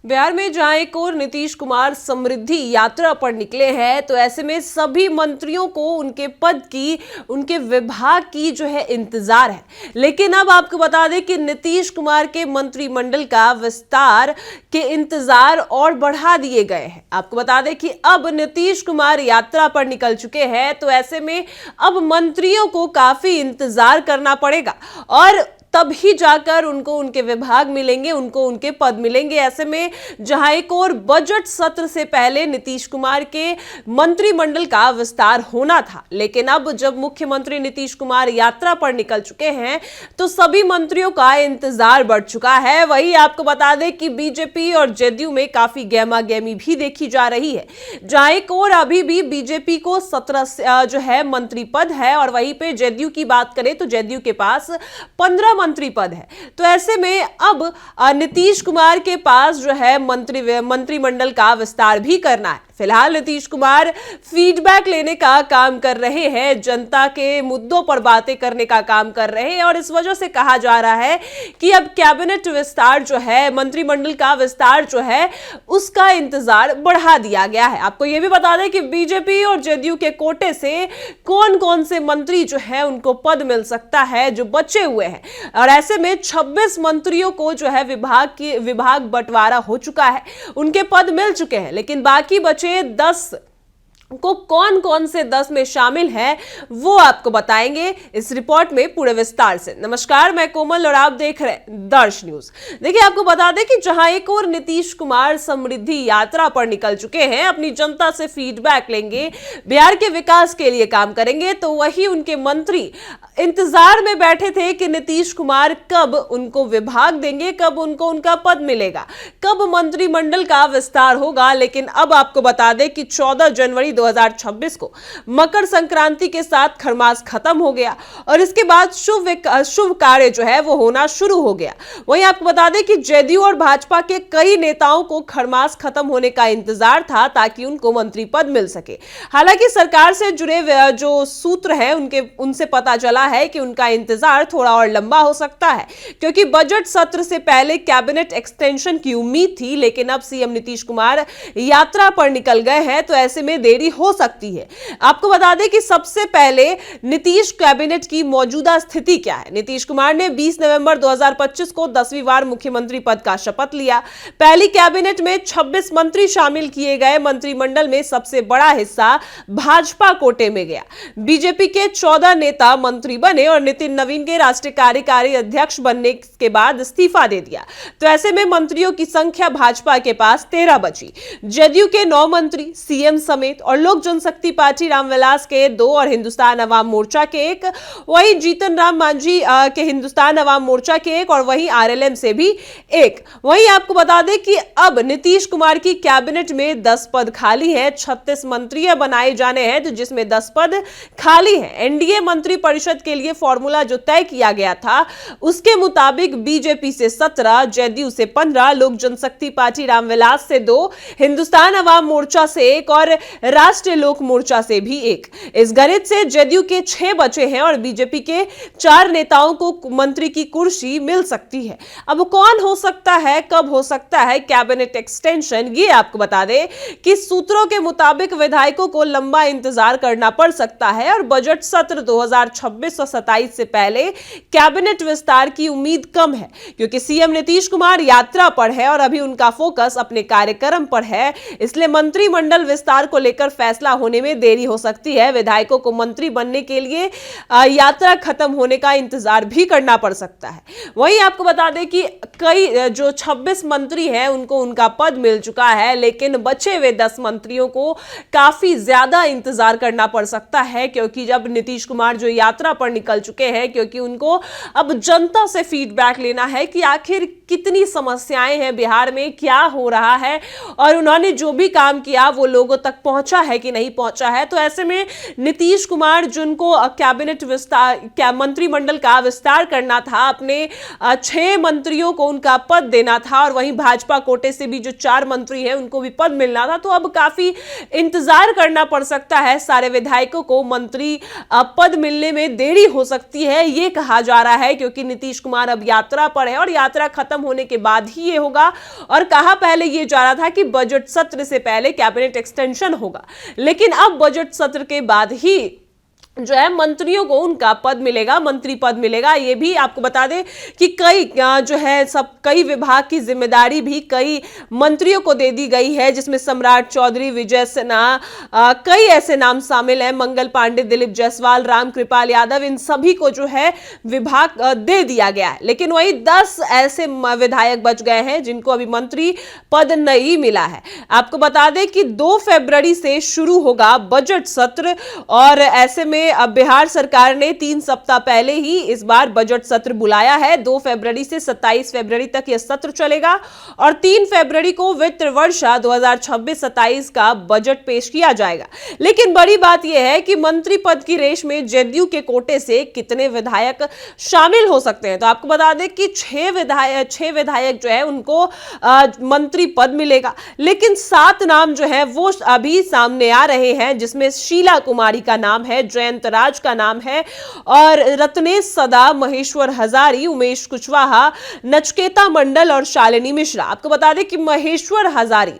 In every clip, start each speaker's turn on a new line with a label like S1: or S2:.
S1: बिहार में जहां एक और नीतीश कुमार समृद्धि यात्रा पर निकले हैं, तो ऐसे में सभी मंत्रियों को उनके पद की, उनके विभाग की जो है इंतजार है। लेकिन अब आपको बता दें कि नीतीश कुमार के मंत्रिमंडल का विस्तार के इंतजार और बढ़ा दिए गए हैं। आपको बता दें कि अब नीतीश कुमार यात्रा पर निकल चुके हैं, तो ऐसे में अब मंत्रियों को काफी इंतजार करना पड़ेगा और तभी जाकर उनको उनके विभाग मिलेंगे, उनको उनके पद मिलेंगे। ऐसे में जहां एक और बजट सत्र से पहले नीतीश कुमार के मंत्रिमंडल का विस्तार होना था, लेकिन अब जब मुख्यमंत्री नीतीश कुमार यात्रा पर निकल चुके हैं तो सभी मंत्रियों का इंतजार बढ़ चुका है। वही आपको बता दें कि बीजेपी और जेडीयू में काफी गहमा गहमी भी देखी जा रही है, जहां एक और अभी भी बीजेपी को 17 जो है मंत्री पद है और वहीं पे जेडीयू की बात करें तो जेडीयू के पास 15 मंत्री पद है। तो ऐसे में अब नीतीश कुमार के पास जो है मंत्रिमंडल का विस्तार भी करना है। फिलहाल नीतीश कुमार फीडबैक लेने का काम कर रहे हैं, जनता के मुद्दों पर बातें करने का काम कर रहे हैं और इस वजह से कहा जा रहा है कि अब कैबिनेट विस्तार जो है, मंत्रिमंडल का विस्तार जो है, उसका इंतजार बढ़ा दिया गया है। आपको यह भी बता दें कि बीजेपी और जेडीयू के कोटे से कौन कौन से मंत्री जो है उनको पद मिल सकता है जो बचे हुए हैं, और ऐसे में 26 मंत्रियों को जो है विभाग बंटवारा हो चुका है, उनके पद मिल चुके हैं, लेकिन बाकी बचे 10 को कौन कौन से 10 में शामिल है वो आपको बताएंगे इस रिपोर्ट में पूरे विस्तार से। नमस्कार, मैं कोमल और आप देख रहे हैं दर्श न्यूज। देखिए, आपको बता दें कि जहां एक और नीतीश कुमार समृद्धि यात्रा पर निकल चुके हैं, अपनी जनता से फीडबैक लेंगे, बिहार के विकास के लिए काम करेंगे, तो वही उनके मंत्री इंतजार में बैठे थे कि नीतीश कुमार कब उनको विभाग देंगे, कब उनको उनका पद मिलेगा, कब मंत्रिमंडल का विस्तार होगा। लेकिन अब आपको बता दें कि 14 जनवरी 2026 को मकर संक्रांति के साथ खरमास खत्म हो गया और इसके बाद शुभ कार्य जो है वो होना शुरू हो गया। वहीं आपको बता दें कि जेडीयू और भाजपा के कई नेताओं को खरमास खत्म होने का इंतजार था ताकि उनको मंत्री पद मिल सके। हालांकि सरकार से जुड़े जो सूत्र हैं उनसे पता चला है कि उनका इंतजार थोड़ा और लंबा हो सकता है, क्योंकि बजट सत्र से पहले कैबिनेट एक्सटेंशन की उम्मीद थी, लेकिन अब सीएम नीतीश कुमार यात्रा पर निकल गए हैं, तो ऐसे में देरी हो सकती है। आपको बता दें कि सबसे पहले नीतीश कैबिनेट की मौजूदा स्थिति क्या है। नीतीश कुमार ने 20 नवंबर 2025 को 10वीं बार मुख्यमंत्री पद का शपथ लिया। पहली कैबिनेट में 26 मंत्री शामिल किए गए। मंत्रिमंडल में सबसे बड़ा हिस्सा भाजपा कोटे में गया। बीजेपी के 14 नेता मंत्री बने और नितिन नवीन के राष्ट्रीय कार्यकारी अध्यक्ष बनने के बाद इस्तीफा दे दिया, तो ऐसे में मंत्रियों की संख्या भाजपा के पास 13 बची। जेडीयू के 9 मंत्री, सीएम समेत, और लोक जनशक्ति पार्टी रामविलास के 2 और हिंदुस्तान अवाम मोर्चा के 1, वही जीतन राम मांझी के हिंदुस्तान अवाम मोर्चा के 1 और वही आरएलएम से भी 1। वहीं आपको बता दें कि अब नीतीश कुमार की कैबिनेट में 10 पद खाली है, 36 मंत्री बनाए जाने हैं, तो जिसमें 10 पद खाली है। एनडीए मंत्री परिषद के लिए फॉर्मूला जो तय किया गया था उसके मुताबिक बीजेपी से 17, जेडीयू से 15, लोक जनशक्ति पार्टी रामविलास से 2, हिंदुस्तान अवाम मोर्चा से 1 और राष्ट्रीय लोक मोर्चा से भी 1। इस गणित से जेडीयू के 6 बचे हैं और बीजेपी के 4 नेताओं को मंत्री की कुर्सी मिल सकती है। अब कौन हो सकता है, कब हो सकता है कैबिनेट एक्सटेंशन, ये आपको बता दें कि सूत्रों के मुताबिक विधायकों को लंबा इंतजार करना पड़ सकता है और बजट सत्र 2026 और 27 से पहले कैबिनेट विस्तार की उम्मीद कम है, क्योंकि सीएम नीतीश कुमार यात्रा पर है और अभी उनका फोकस अपने कार्यक्रम पर है। इसलिए मंत्रिमंडल विस्तार को लेकर फैसला होने में देरी हो सकती है। विधायकों को मंत्री बनने के लिए यात्रा खत्म होने का इंतजार भी करना पड़ सकता है। वहीं आपको बता दें कि कई जो 26 मंत्री हैं उनको उनका पद मिल चुका है, लेकिन बचे हुए 10 मंत्रियों को काफी ज्यादा इंतजार करना पड़ सकता है, क्योंकि जब नीतीश कुमार जो यात्रा पर निकल चुके हैं, क्योंकि उनको अब जनता से फीडबैक लेना है कि आखिर कितनी समस्याएं हैं बिहार में, क्या हो रहा है और उन्होंने जो भी काम किया वो लोगों तक पहुंचा है कि नहीं पहुंचा है। तो ऐसे में नीतीश कुमार जिनको कैबिनेट विस्तार, मंत्रिमंडल का विस्तार करना था, अपने 6 मंत्रियों को उनका पद देना था और वहीं भाजपा कोटे से भी जो 4 मंत्री हैं उनको भी पद मिलना था, तो अब काफी इंतजार करना पड़ सकता है। सारे विधायकों को मंत्री पद मिलने में देरी हो सकती है, ये कहा जा रहा है, क्योंकि नीतीश कुमार अब यात्रा पर है और यात्रा खत्म खत्म होने के बाद ही ये होगा। और कहा पहले ये जा रहा था कि बजट सत्र से पहले कैबिनेट एक्सटेंशन होगा, लेकिन अब बजट सत्र के बाद ही जो है मंत्रियों को उनका पद मिलेगा, मंत्री पद मिलेगा। ये भी आपको बता दें कि कई विभाग की जिम्मेदारी भी कई मंत्रियों को दे दी गई है, जिसमें सम्राट चौधरी, विजय सिन्हा, कई ऐसे नाम शामिल हैं, मंगल पांडे, दिलीप जायसवाल, रामकृपाल यादव, इन सभी को जो है विभाग दे दिया गया है। लेकिन वही 10 ऐसे विधायक बच गए हैं जिनको अभी मंत्री पद नहीं मिला है। आपको बता दें कि 2 फरवरी से शुरू होगा बजट सत्र, और ऐसे में अब बिहार सरकार ने 3 सप्ताह पहले ही इस बार बजट सत्र बुलाया है। 2 फरवरी से 27 फरवरी तक यह सत्र चलेगा और 3 फरवरी को वित्त वर्ष 2026-27 का बजट पेश किया जाएगा। लेकिन बड़ी बात यह है कि मंत्री पद की रेस में जदयू के कोटे से कितने विधायक शामिल हो सकते हैं। तो आपको बता दें कि 6 विधायक जो है उनको मंत्री पद मिलेगा, लेकिन 7 नाम जो है वो अभी सामने आ रहे हैं, जिसमें शीला कुमारी का नाम है, जयंत राज का नाम है, और रत्नेश सदा, महेश्वर हजारी, उमेश कुशवाहा, नचकेता मंडल और शालिनी मिश्रा। आपको बता दें कि महेश्वर हजारी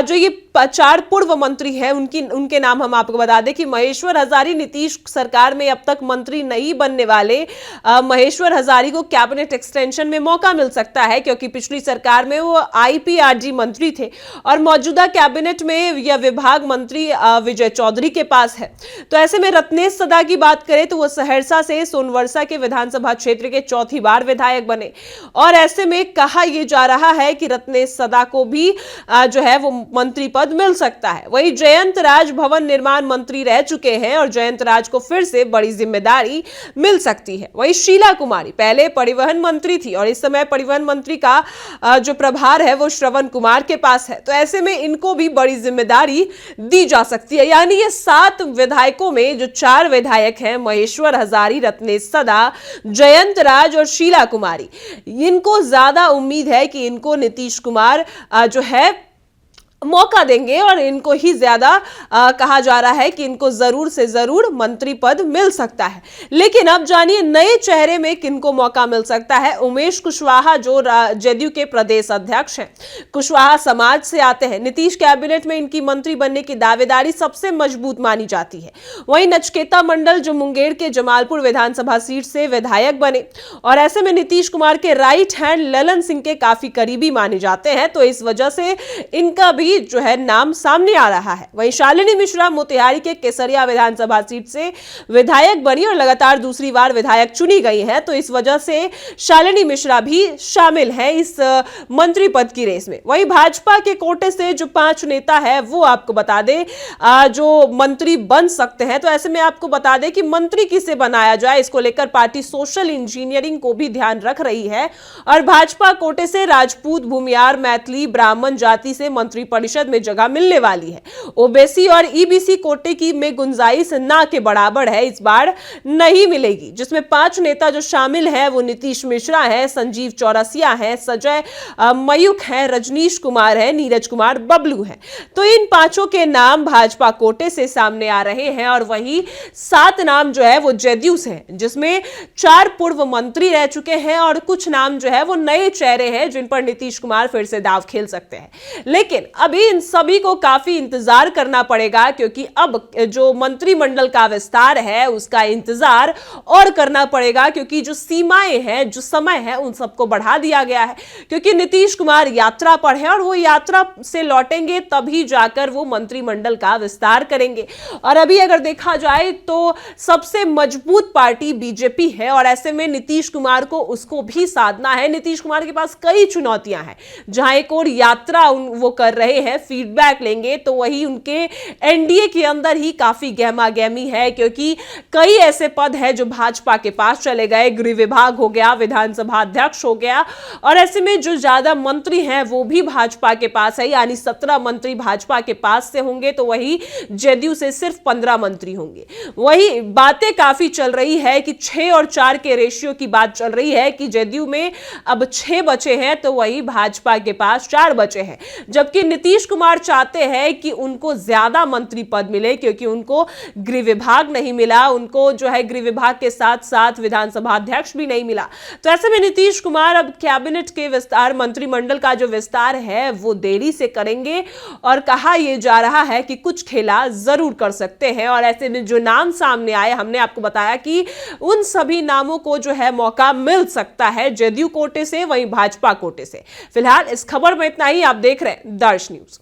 S1: जो ये 4 पूर्व मंत्री हैं, उनके नाम हम आपको बता दें कि महेश्वर हजारी नीतीश सरकार में अब तक मंत्री नहीं बनने वाले महेश्वर हजारी को कैबिनेट एक्सटेंशन में मौका मिल सकता है, क्योंकि पिछली सरकार में वो IPRG मंत्री थे और मौजूदा कैबिनेट में यह विभाग मंत्री विजय चौधरी के पास है। तो ऐसे में रत्नेश सदा की बात करें तो वो सहरसा से सोनवर्षा के विधानसभा क्षेत्र के 4थी बार विधायक बने, और ऐसे में कहा यह जा रहा है कि रत्नेश सदा को भी जो है वो मंत्री पद मिल सकता है। वही जयंत राज भवन निर्माण मंत्री रह चुके हैं और जयंत राज को फिर से बड़ी जिम्मेदारी मिल सकती है। वही शीला कुमारी पहले परिवहन मंत्री थी और इस समय परिवहन मंत्री का जो प्रभार है वो श्रवण कुमार के पास है। तो ऐसे में इनको भी बड़ी जिम्मेदारी दी जा सकती है। यानी ये 7 विधायकों में जो 4 विधायक हैं, महेश्वर हजारी, रत्नेश सदा, जयंत राज और शीला कुमारी, इनको ज्यादा उम्मीद है कि इनको नीतीश कुमार जो है मौका देंगे और इनको ही ज्यादा कहा जा रहा है कि इनको जरूर से जरूर मंत्री पद मिल सकता है। लेकिन अब जानिए नए चेहरे में किनको मौका मिल सकता है। उमेश कुशवाहा जो जदयू के प्रदेश अध्यक्ष हैं, कुशवाहा समाज से आते हैं, नीतीश कैबिनेट में इनकी मंत्री बनने की दावेदारी सबसे मजबूत मानी जाती है। वहीं नचकेता मंडल जो मुंगेर के जमालपुर विधानसभा सीट से विधायक बने और ऐसे में नीतीश कुमार के राइट हैंड ललन सिंह के काफी करीबी माने जाते हैं, तो इस वजह से इनका भी जो है नाम सामने आ रहा है। वहीं शालिनी मिश्रा मोतिहारी के केसरिया विधानसभा सीट से विधायक बनी और लगातार दूसरी बार विधायक चुनी गई है, तो इस वजह से शालिनी मिश्रा भी शामिल है इस मंत्री पद की रेस में। वहीं भाजपा के कोटे से जो 5 नेता है वो आपको बता दें जो मंत्री बन सकते हैं। तो ऐसे में आपको बता दें कि मंत्री किसे बनाया जाए, इसको लेकर पार्टी सोशल इंजीनियरिंग को भी ध्यान रख रही है और भाजपा कोटे से राजपूत, भूमियार, मैथिली, ब्राह्मण जाति से मंत्री परिषद में जगह मिलने वाली है। ओबीसी और ईबीसी कोटे की में गुंजाइश ना के बराबर है, इस बार नहीं मिलेगी, जिसमें 5 नेता जो शामिल हैं वो नीतीश मिश्रा है, संजीव चौरसिया है, संजय मयूख है, रजनीश कुमार है, नीरज कुमार बबलू है। तो इन 5 के नाम भाजपा कोटे से सामने आ रहे हैं और वही 7 नाम जो है वो जदयू से हैं, जिसमें 4 पूर्व मंत्री रह चुके हैं और कुछ नाम जो है वो नए चेहरे हैं जिन पर नीतीश कुमार फिर से दांव खेल सकते हैं। लेकिन अभी इन सभी को काफी इंतजार करना पड़ेगा, क्योंकि अब जो मंत्रिमंडल का विस्तार है उसका इंतजार और करना पड़ेगा, क्योंकि जो सीमाएं हैं, जो समय है, उन सबको बढ़ा दिया गया है, क्योंकि नीतीश कुमार यात्रा पर है और वो यात्रा से लौटेंगे तभी जाकर वो मंत्रिमंडल का विस्तार करेंगे। और अभी अगर देखा जाए तो सबसे मजबूत पार्टी बीजेपी है और ऐसे में नीतीश कुमार को उसको भी साधना है। नीतीश कुमार के पास कई चुनौतियां हैं, जहां एक और यात्रा वो कर रहे हैं, फीडबैक लेंगे, तो वही उनके एनडीए के अंदर ही काफी गहमा गहमी है, क्योंकि कई ऐसे पद हैं जो भाजपा के पास चले गए, गृह विभाग हो गया, विधानसभा अध्यक्ष हो गया, और ऐसे में जो ज्यादा मंत्री हैं वो भी भाजपा के पास है, यानी 17 मंत्री भाजपा के पास से होंगे, तो वही जदयू से सिर्फ 15 मंत्री होंगे। वही बातें काफी चल रही है कि 6 और 4 के रेशियो की बात चल रही है कि जदयू में अब 6 बचे हैं तो वही भाजपा के पास 4 बचे हैं, जबकि नीतीश कुमार चाहते हैं कि उनको ज्यादा मंत्री पद मिले, क्योंकि उनको गृह विभाग नहीं मिला, उनको जो है गृह विभाग के साथ साथ विधानसभा अध्यक्ष भी नहीं मिला। तो ऐसे में नीतीश कुमार अब कैबिनेट के विस्तार, मंत्रिमंडल का जो विस्तार है वो देरी से करेंगे, और कहा यह जा रहा है कि कुछ खेला जरूर कर सकते हैं। और ऐसे में जो नाम सामने आए, हमने आपको बताया कि उन सभी नामों को जो है मौका मिल सकता है, जदयू कोटे से वहीं भाजपा कोटे से। फिलहाल इस खबर में इतना ही। आप देख रहे हैं दर्श न्यूज।